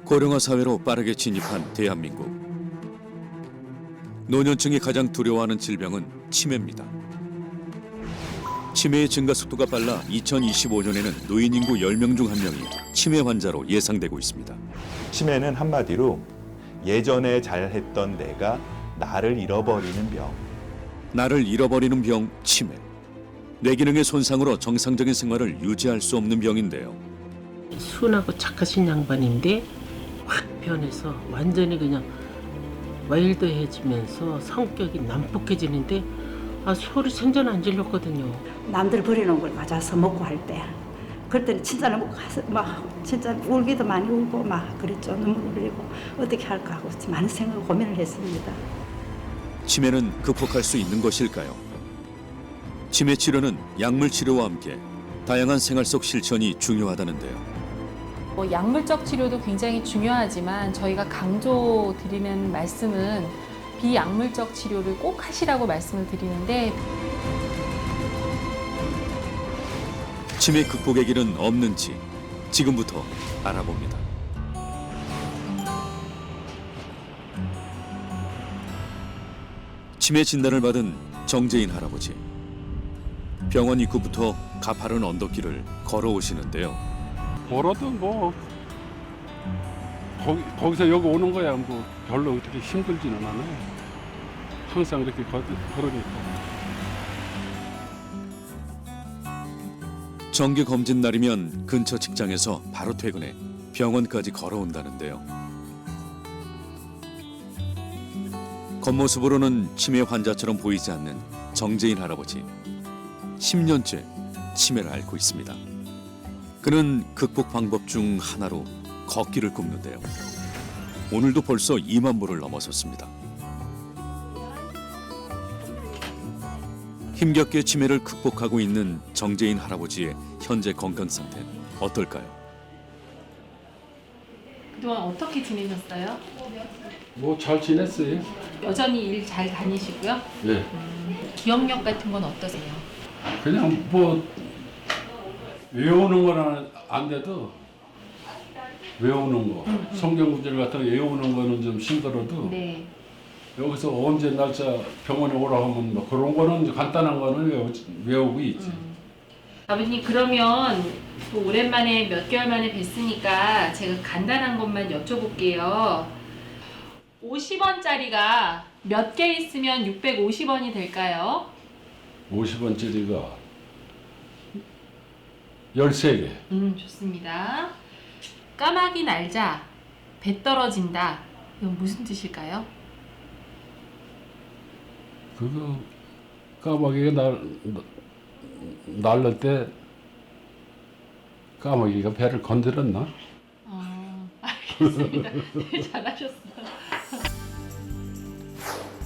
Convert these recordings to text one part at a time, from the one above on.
고령화 사회로 빠르게 진입한 대한민국. 노년층이 가장 두려워하는 질병은 치매입니다. 치매의 증가 속도가 빨라 2025년에는 노인 인구 10명 중 1명이 치매 환자로 예상되고 있습니다. 치매는 한마디로 예전에 잘했던 내가 나를 잃어버리는 병. 나를 잃어버리는 병, 치매. 뇌기능의 손상으로 정상적인 생활을 유지할 수 없는 병인데요. 순하고 착하신 양반인데 확 변해서 완전히 그냥 와일드해지면서 성격이 난폭해지는데 소리 생전 안 질렀거든요. 남들 버려놓은 걸 가져서 먹고 할 때 그럴 때는 진짜 너무 막 진짜 울기도 많이 울고 막 그랬죠. 눈물 흘리고 어떻게 할까 하고 많은 생각 고민을 했습니다. 치매는 극복할 수 있는 것일까요? 치매 치료는 약물 치료와 함께 다양한 생활 속 실천이 중요하다는데요. 약물적 치료도 굉장히 중요하지만 저희가 강조드리는 말씀은 비약물적 치료를 꼭 하시라고 말씀을 드리는데 치매 극복의 길은 없는지 지금부터 알아봅니다. 치매 진단을 받은 정재인 할아버지. 병원 입구부터 가파른 언덕길을 걸어오시는데요. 뭐라도 뭐 거기서 여기 오는 거야 뭐 별로 그렇게 힘들지는 않아요. 항상 이렇게 걸으니까. 정기 검진 날이면 근처 직장에서 바로 퇴근해 병원까지 걸어온다는데요. 겉모습으로는 치매 환자처럼 보이지 않는 정재인 할아버지. 10년째 치매를 앓고 있습니다. 그는 극복 방법 중 하나로 걷기를 꼽는데요. 오늘도 벌써 2만 보를 넘어섰습니다. 힘겹게 치매를 극복하고 있는 정재인 할아버지의 현재 건강 상태는 어떨까요? 그동안 어떻게 지내셨어요? 뭐 잘 지냈어요? 여전히 일 잘 다니시고요? 네. 기억력 같은 건 어떠세요? 그냥 뭐 외우는 거는 안 돼도 외우는 거 성경 구절 같은 거 외우는 거는 좀 힘들어도 네. 여기서 언제 날짜 병원에 오라 하면 뭐 그런 거는 간단한 거는 외우고 있지. 아버님 그러면 또 오랜만에 몇 개월 만에 뵀으니까 제가 간단한 것만 여쭤볼게요. 50원짜리가 몇 개 있으면 650원이 될까요? 50원짜리가 13개. 좋습니다. 까마귀 날자, 배 떨어진다. 이건 무슨 뜻일까요? 그거 까마귀가 날릴 때 까마귀가 배를 건드렸나? 알겠습니다. 네, 잘하셨어요.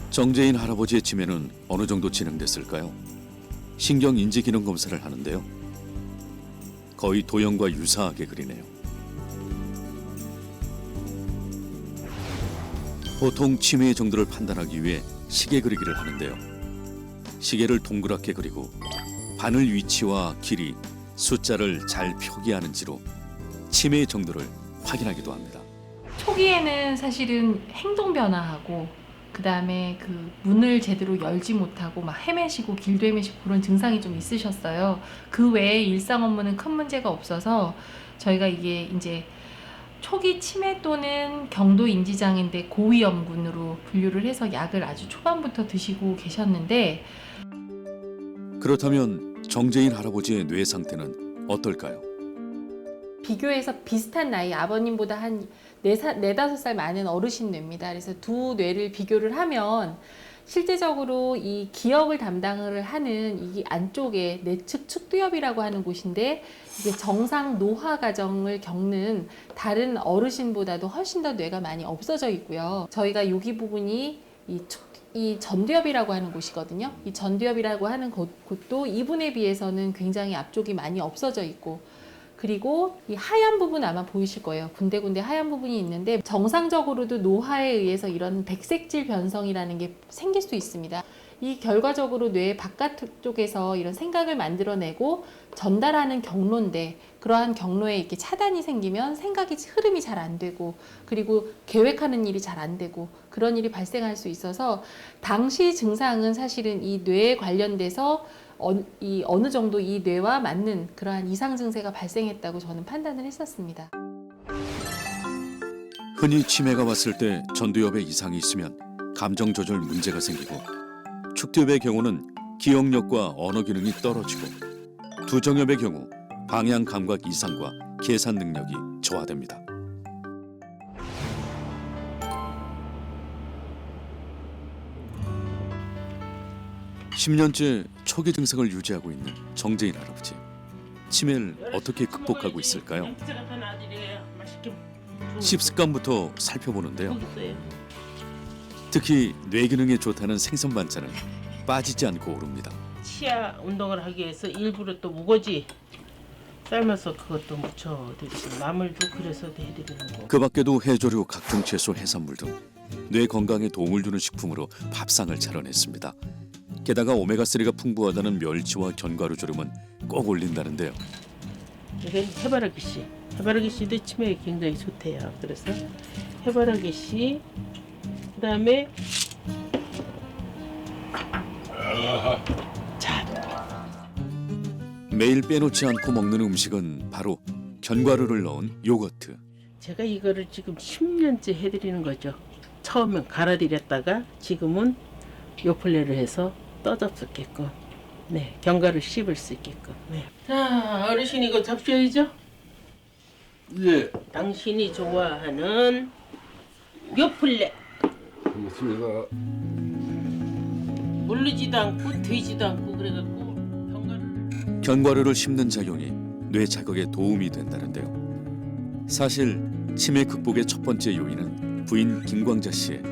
정재인 할아버지의 치매는 어느 정도 진행됐을까요? 신경인지기능 검사를 하는데요. 거의 도형과 유사하게 그리네요. 보통 치매의 정도를 판단하기 위해 시계 그리기를 하는데요. 시계를 동그랗게 그리고 바늘 위치와 길이, 숫자를 잘 표기하는지로 치매의 정도를 확인하기도 합니다. 초기에는 사실은 행동 변화하고 그 다음에 그 문을 제대로 열지 못하고 막 헤매시고 길도 헤매시고 그런 증상이 좀 있으셨어요. 그 외에 일상 업무는 큰 문제가 없어서 저희가 이게 이제 초기 치매 또는 경도 인지장애인데 고위험군으로 분류를 해서 약을 아주 초반부터 드시고 계셨는데 그렇다면 정재인 할아버지의 뇌 상태는 어떨까요? 비교해서 비슷한 나이 아버님보다 한 4~5살 많은 어르신 뇌입니다. 그래서 두 뇌를 비교를 하면 실제적으로 이 기억을 담당을 하는 이 안쪽에 내측 측두엽이라고 하는 곳인데 이게 정상 노화 과정을 겪는 다른 어르신보다도 훨씬 더 뇌가 많이 없어져 있고요. 저희가 여기 부분이 이 전두엽이라고 하는 곳이거든요. 이 전두엽이라고 하는 곳도 이분에 비해서는 굉장히 앞쪽이 많이 없어져 있고 그리고 이 하얀 부분 아마 보이실 거예요. 군데군데 하얀 부분이 있는데 정상적으로도 노화에 의해서 이런 백색질 변성이라는 게 생길 수 있습니다. 이 결과적으로 뇌 바깥쪽에서 이런 생각을 만들어내고 전달하는 경로인데, 그러한 경로에 이렇게 차단이 생기면 생각이 흐름이 잘 안 되고, 그리고 계획하는 일이 잘 안 되고, 그런 일이 발생할 수 있어서 당시 증상은 사실은 이 뇌에 관련돼서 어느 정도 이 뇌와 맞는 그러한 이상 증세가 발생했다고 저는 판단을 했었습니다. 흔히 치매가 왔을 때 전두엽에 이상이 있으면 감정 조절 문제가 생기고, 축두엽의 경우는 기억력과 언어 기능이 떨어지고, 두정엽의 경우 방향 감각 이상과 계산 능력이 저하됩니다. (10년째) 초기 증상을 유지하고 있는 정재인 할아버지. 치매를 어떻게 극복하고 있을까요? 식습관부터 살펴보는데요. 특히 뇌 기능에 좋다는 생선 반찬은 빠지지 않고 오릅니다. 치아 운동을 하기 위해서 일부러 또 무거지 삶아서 그것도 무쳐드리고, 나물도 그래서 해드리는 거. 그 밖에도 해조류, 각종 채소, 해산물 등 뇌 건강에 도움을 주는 식품으로 밥상을 차려냈습니다. 게다가 오메가3가 풍부하다는 멸치와 견과류 조림은 꼭 올린다는데요. 이건 해바라기 씨. 해바라기 씨도 치매에 굉장히 좋대요. 그래서 해바라기 씨, 그다음에 매일 빼놓지 않고 먹는 음식은 바로 견과류를 넣은 요거트. 제가 이거를 지금 10년째 해드리는 거죠. 처음엔 갈아들였다가 지금은 요플레를 해서 떠잡수게끔, 네, 견과류 씹을 수 있게끔. 네. 자, 어르신 이거 잡수셔야죠. 예. 당신이 좋아하는 요플레. 고맙습니다. 물르지도 않고 되지도 않고 그래갖고 견과류. 견과류를 씹는 작용이 뇌 자극에 도움이 된다는데요. 사실 치매 극복의 첫 번째 요인은 부인 김광자 씨의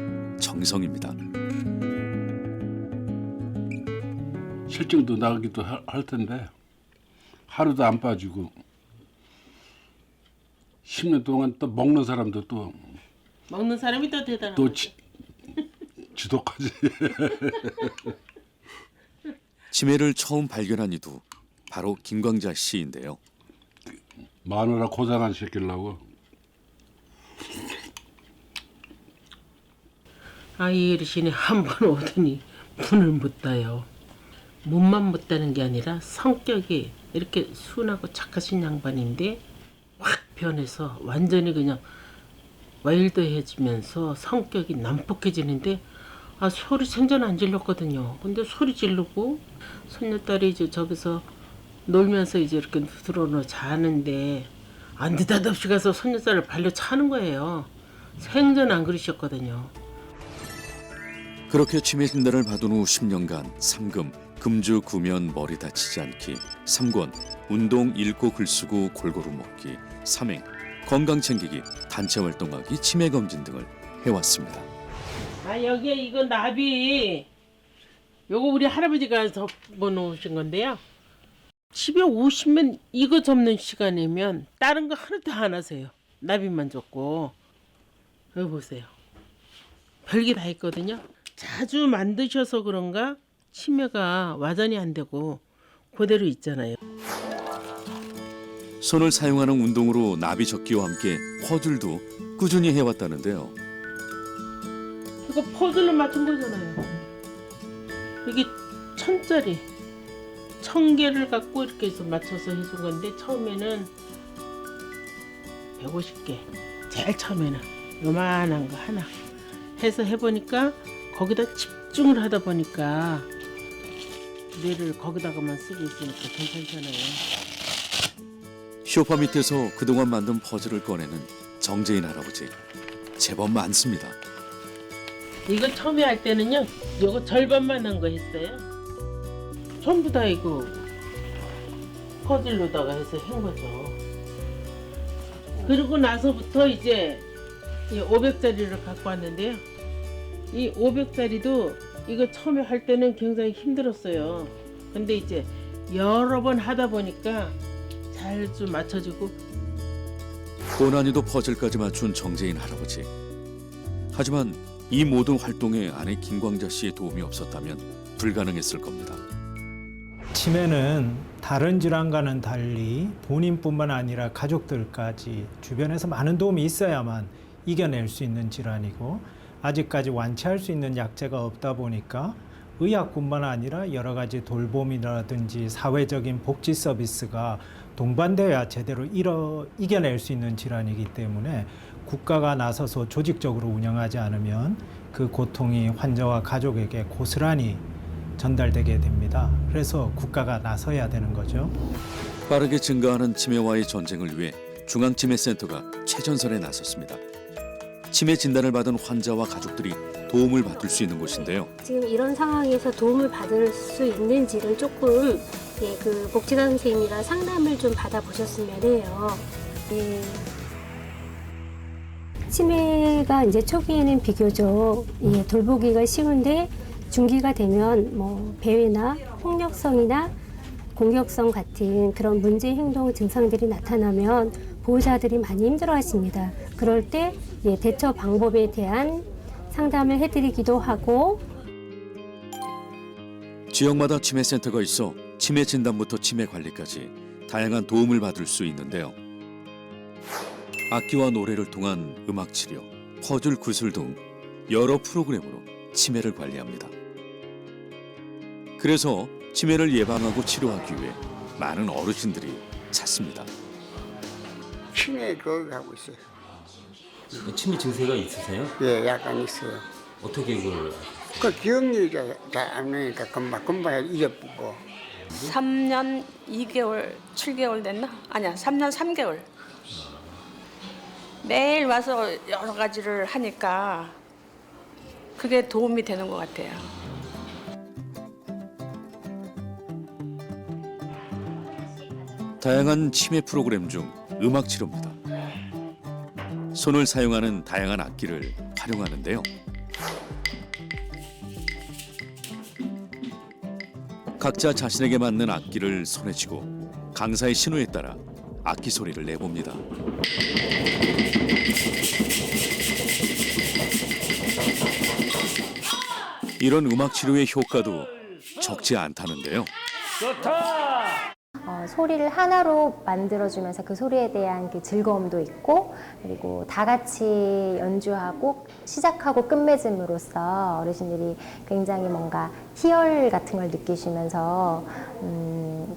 정성입니다. 실증도 나기도 할 텐데 하루도 안 빠지고 10년 동안 또 먹는 사람도 또 먹는 사람이 더 대단한 거죠. 지독하지. 치매를 처음 발견한 이도 바로 김광자 씨인데요. 마누라 고생 안 시키려고. 이 어르신이 한 번 오더니 문을 못 닫아요. 문만 못 닫는 게 아니라 성격이 이렇게 순하고 착하신 양반인데 확 변해서 완전히 그냥 와일드해지면서 성격이 난폭해지는데, 소리 생전 안 질렀거든요. 근데 소리 지르고, 손녀딸이 이제 저기서 놀면서 이제 이렇게 들어놓아 자는데 느닷없이 가서 손녀딸을 발로 차는 거예요. 생전 안 그러셨거든요. 그렇게 치매 진단을 받은 후 10년간 3금, 금주, 구면, 머리 다치지 않기, 3권, 운동, 읽고 글쓰고 골고루 먹기, 3행, 건강 챙기기, 단체 활동하기, 치매 검진 등을 해왔습니다. 여기에 이거 나비, 요거 우리 할아버지가 접어놓으신 건데요. 집에 오시면 이거 접는 시간이면 다른 거 하나도 안 하세요. 나비만 접고. 여기 보세요. 별게 다 있거든요. 자주 만드셔서 그런가 치매가 와전이 안 되고 그대로 있잖아요. 손을 사용하는 운동으로 나비 접기와 함께 퍼즐도 꾸준히 해왔다는데요. 이거 퍼즐로 맞춘 거잖아요. 이게 1000짜리 1000개를 갖고 이렇게 해서 맞춰서 해준 건데, 처음에는 150개, 제일 처음에는 요만한 거 하나 해서 해보니까 거기다 집중을 하다 보니까 뇌를 거기다가만 쓰고 있으니까 괜찮잖아요. 소파 밑에서 그동안 만든 퍼즐을 꺼내는 정재인 할아버지. 제법 많습니다. 이거 처음에 할 때는요, 요거 절반만 한 거 했어요. 전부 다 이거 퍼즐로다가 해서 한 거죠. 그리고 나서부터 이제 이 500짜리를 갖고 왔는데요. 이 500짜리도 이거 처음에 할 때는 굉장히 힘들었어요. 근데 이제 여러 번 하다 보니까 잘 좀 맞춰지고. 고난이도 퍼즐까지 맞춘 정재인 할아버지. 하지만 이 모든 활동에 아내 김광자 씨의 도움이 없었다면 정재인 할아버지는 어디에 있을까요? 불가능했을 겁니다. 치매는 다른 질환과는 달리 본인뿐만 아니라 가족들까지 주변에서 많은 도움이 있어야만 이겨낼 수 있는 질환이고, 아직까지 완치할 수 있는 약제가 없다 보니까 의학뿐만 아니라 여러 가지 돌봄이라든지 사회적인 복지 서비스가 동반돼야 제대로 이겨낼 수 있는 질환이기 때문에 국가가 나서서 조직적으로 운영하지 않으면 그 고통이 환자와 가족에게 고스란히 전달되게 됩니다. 그래서 국가가 나서야 되는 거죠. 빠르게 증가하는 치매와의 전쟁을 위해 중앙치매센터가 최전선에 나섰습니다. 치매 진단을 받은 환자와 가족들이 도움을 받을 수 있는 곳인데요. 지금 이런 상황에서 도움을 받을 수 있는지를 조금 그 복지사 선생님이랑 상담을 좀 받아보셨으면 해요. 치매가 이제 초기에는 비교적 돌보기가 쉬운데 중기가 되면 뭐 배회나 폭력성이나 공격성 같은 그런 문제 행동 증상들이 나타나면 보호자들이 많이 힘들어하십니다. 그럴 때 대처 방법에 대한 상담을 해드리기도 하고, 지역마다 치매센터가 있어 치매 진단부터 치매 관리까지 다양한 도움을 받을 수 있는데요. 악기와 노래를 통한 음악 치료, 퍼즐 구술 등 여러 프로그램으로 치매를 관리합니다. 그래서 치매를 예방하고 치료하기 위해 많은 어르신들이 찾습니다. 치매 그거 하고 있어요. 치매 증세가 있으세요? 예, 약간 있어요. 어떻게 그걸? 그 기억력이 잘 안 나니까 금방 잊어버리고. 3년 2개월, 7개월 됐나? 아니야, 3년 3개월. 매일 와서 여러 가지를 하니까 그게 도움이 되는 것 같아요. 다양한 치매 프로그램 중 음악 치료입니다. 손을 사용하는 다양한 악기를 활용하는데요. 각자 자신에게 맞는 악기를 손에 쥐고 강사의 신호에 따라 악기 소리를 내봅니다. 이런 음악 치료의 효과도 적지 않다는데요. 소리를 하나로 만들어주면서 그 소리에 대한 그 즐거움도 있고, 그리고 다 같이 연주하고 시작하고 끝맺음으로써 어르신들이 굉장히 뭔가 희열 같은 걸 느끼시면서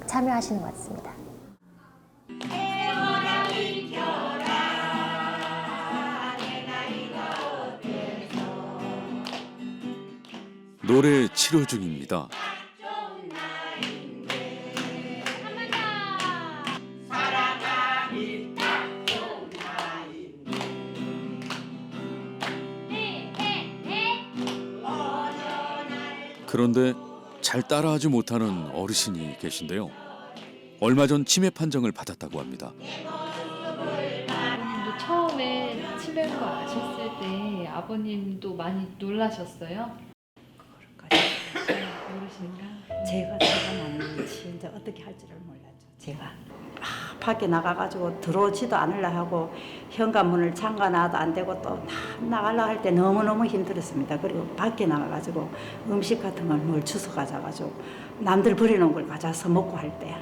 참여하시는 것 같습니다. 노래 치료 중입니다. 그런데 잘 따라하지 못하는 어르신이 계신데요. 얼마 전 치매 판정을 받았다고 합니다. 아버님도 처음에 치매인 거 아셨을 때 아버님도 많이 놀라셨어요? 모르실까? 제가 맞는지 이제 어떻게 할지를 몰랐죠. 제가 밖에 나가가지고 들어오지도 않으려 하고 현관문을 잠가놔도 안 되고 또 나가려고 할 때 너무너무 힘들었습니다. 그리고 밖에 나가가지고 음식 같은 걸 뭘 주워 가져가지고 남들 버리는 걸 가져서 먹고 할 때,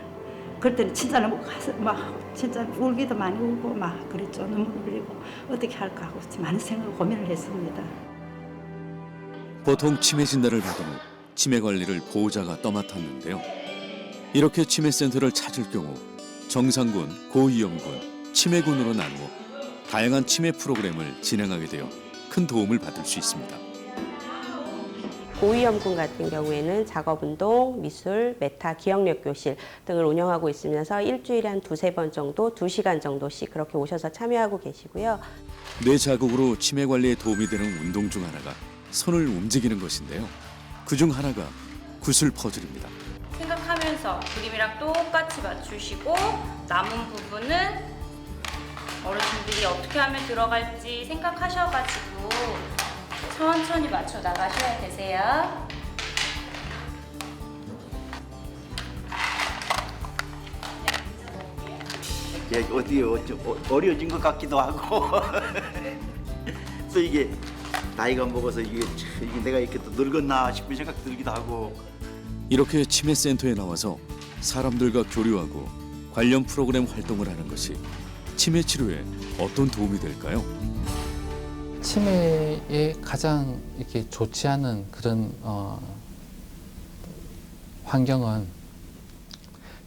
그럴 때는 진짜 너무 막 진짜 울기도 많이 울고 막 그랬죠. 눈물 흘리고 어떻게 할까 하고 많은 생각을 고민을 했습니다. 보통 치매 진단을 받은 후 치매 관리를 보호자가 떠맡았는데요. 이렇게 치매센터를 찾을 경우 정상군, 고위험군, 치매군으로 나누어 다양한 치매 프로그램을 진행하게 되어 큰 도움을 받을 수 있습니다. 고위험군 같은 경우에는 작업운동, 미술, 메타, 기억력 교실 등을 운영하고 있으면서 일주일에 한 2-3번 정도, 2시간 정도씩 그렇게 오셔서 참여하고 계시고요. 뇌 자극으로 치매 관리에 도움이 되는 운동 중 하나가 손을 움직이는 것인데요. 그중 하나가 구슬 퍼즐입니다. 생각하면서 그림이랑 똑같이 맞추시고 남은 부분은 어르신들이 어떻게 하면 들어갈지 생각하셔가지고 천천히 맞춰 나가셔야 되세요. 어디 어려워진 것 같기도 하고 또 이게 나이가 먹어서 이게 내가 이렇게 또 늙었나 싶은 생각 들기도 하고 이렇게 치매센터에 나와서 사람들과 교류하고 관련 프로그램 활동을 하는 것이 치매 치료에 어떤 도움이 될까요? 치매에 가장 이렇게 좋지 않은 그런 환경은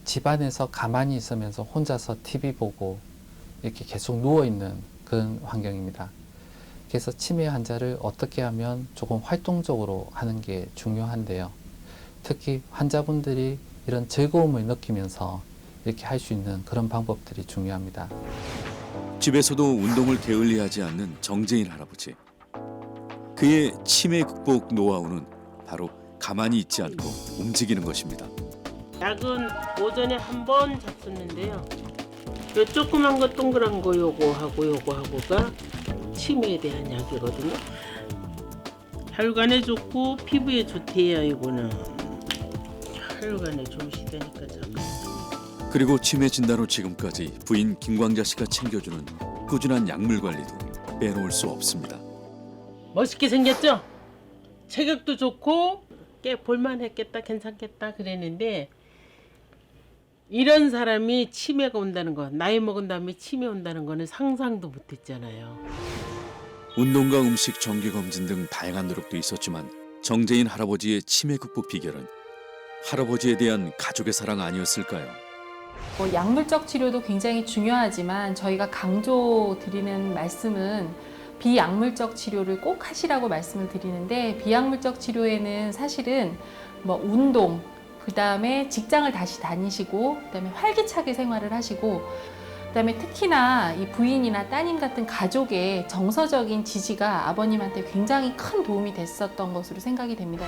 집안에서 가만히 있으면서 혼자서 TV 보고 이렇게 계속 누워 있는 그런 환경입니다. 그래서 치매 환자를 어떻게 하면 조금 활동적으로 하는 게 중요한데요. 특히 환자분들이 이런 즐거움을 느끼면서 이렇게 할 수 있는 그런 방법들이 중요합니다. 집에서도 운동을 게을리하지 않는 정재인 할아버지. 그의 치매 극복 노하우는 바로 가만히 있지 않고 움직이는 것입니다. 약은 오전에 한 번 잡수는데요. 요 조그만 거 동그란 거 요거하고가 치매에 대한 약이거든요. 혈관에 좋고 피부에 좋대요. 이거는 혈관에 좋으시다니까 잠깐. 그리고 치매 진단 후 지금까지 부인 김광자 씨가 챙겨주는 꾸준한 약물 관리도 빼놓을 수 없습니다. 멋있게 생겼죠? 체격도 좋고 꽤 볼만했겠다, 괜찮겠다 그랬는데 이런 사람이 치매가 온다는 거, 나이 먹은 다음에 치매 온다는 거는 상상도 못했잖아요. 운동과 음식 정기 검진 등 다양한 노력도 있었지만 정재인 할아버지의 치매 극복 비결은 할아버지에 대한 가족의 사랑 아니었을까요? 약물적 치료도 굉장히 중요하지만 저희가 강조드리는 말씀은 비약물적 치료를 꼭 하시라고 말씀을 드리는데, 비약물적 치료에는 사실은 뭐 운동, 그다음에 직장을 다시 다니시고, 그다음에 활기차게 생활을 하시고, 그다음에 특히나 이 부인이나 따님 같은 가족의 정서적인 지지가 아버님한테 굉장히 큰 도움이 됐었던 것으로 생각이 됩니다.